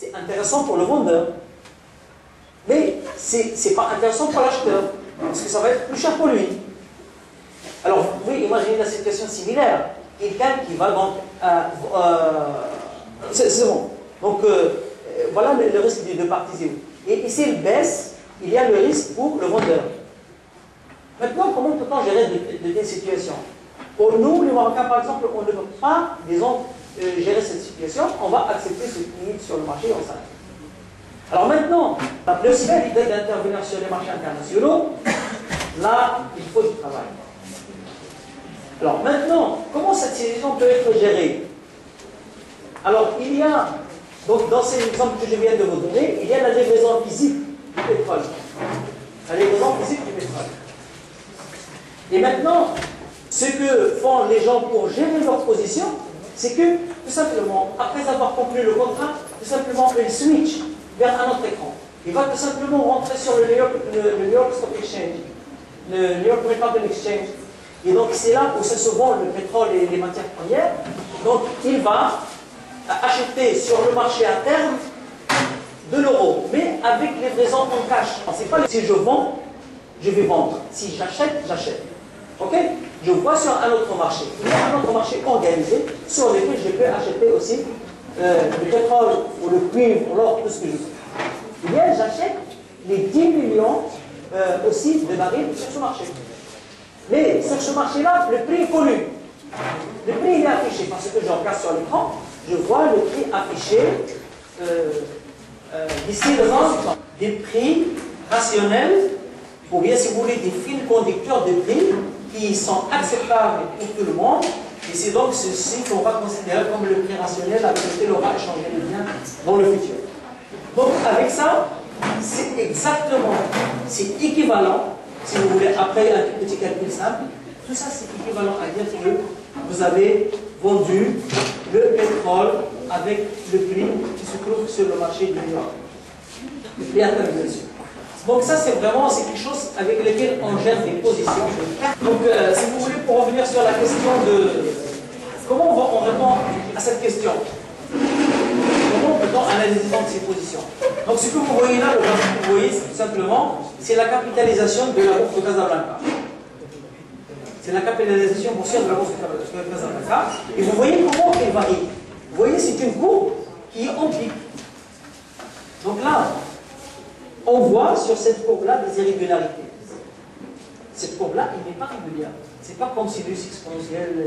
c'est intéressant pour le vendeur. Mais ce n'est pas intéressant pour l'acheteur, parce que ça va être plus cher pour lui. Alors, vous pouvez imaginer la situation similaire. Quelqu'un qui va donc... c'est bon. Donc, voilà le risque de parties. Et s'il baisse, il y a le risque pour le vendeur. Maintenant, comment peut-on gérer de telles situations? Pour nous, les Marocains, par exemple, on ne peut pas, disons, gérer cette situation. On va accepter ce qui est sur le marché, on s'arrête. Alors maintenant, le ciel, l'idée d'intervenir sur les marchés internationaux, là, il faut du travail. Alors maintenant, comment cette situation peut être gérée? Alors, il y a, donc dans ces exemples que je viens de vous donner, il y a la livraison physique du pétrole. La livraison physique du pétrole. Et maintenant, ce que font les gens pour gérer leur position, c'est que, tout simplement, après avoir conclu le contrat, tout simplement, ils switch vers un autre écran. Il va tout simplement rentrer sur le New York Stock Exchange, le New York Mercantile Exchange. Et donc, c'est là où se vend le pétrole et les matières premières. Donc, il va acheter sur le marché à terme de l'euro, mais avec livraison en cash. C'est pas si je vends, je vais vendre. Si j'achète, j'achète. Ok? Je vois sur un autre marché. Il y a un autre marché organisé sur lequel je peux acheter aussi le pétrole ou le cuivre, ou l'or, tout ce que je veux. Et bien, j'achète les 10 millions aussi de barils sur ce marché. Mais sur ce marché-là, le prix est connu. Le prix il est affiché parce que je regarde sur l'écran, je vois le prix affiché d'ici le temps. Des prix rationnels, ou bien si vous voulez des fils conducteurs de prix qui sont acceptables pour tout le monde. Et c'est donc ceci qu'on va considérer comme le prix rationnel avec lequel on va échanger les biens dans le futur. Donc avec ça, c'est exactement, c'est équivalent, si vous voulez, après un petit calcul simple, tout ça c'est équivalent à dire que vous avez vendu le pétrole avec le prix qui se trouve sur le marché du New York. Le prix intermédiaire. Donc ça c'est vraiment quelque chose avec lequel on gère des positions. Donc si vous voulez, pour revenir sur la question de comment on répond à cette question, comment peut-on analyser donc ces positions? Donc ce que vous voyez là, le graphique que vous voyez, c'est tout simplement, c'est la capitalisation de la bourse de Casablanca. C'est la capitalisation boursière de la bourse de Casablanca. Et vous voyez comment elle varie. Vous voyez, c'est une courbe qui est en pic. Donc là, on voit sur cette courbe-là des irrégularités. Cette courbe-là, elle n'est pas régulière. C'est pas comme sinus exponentiel.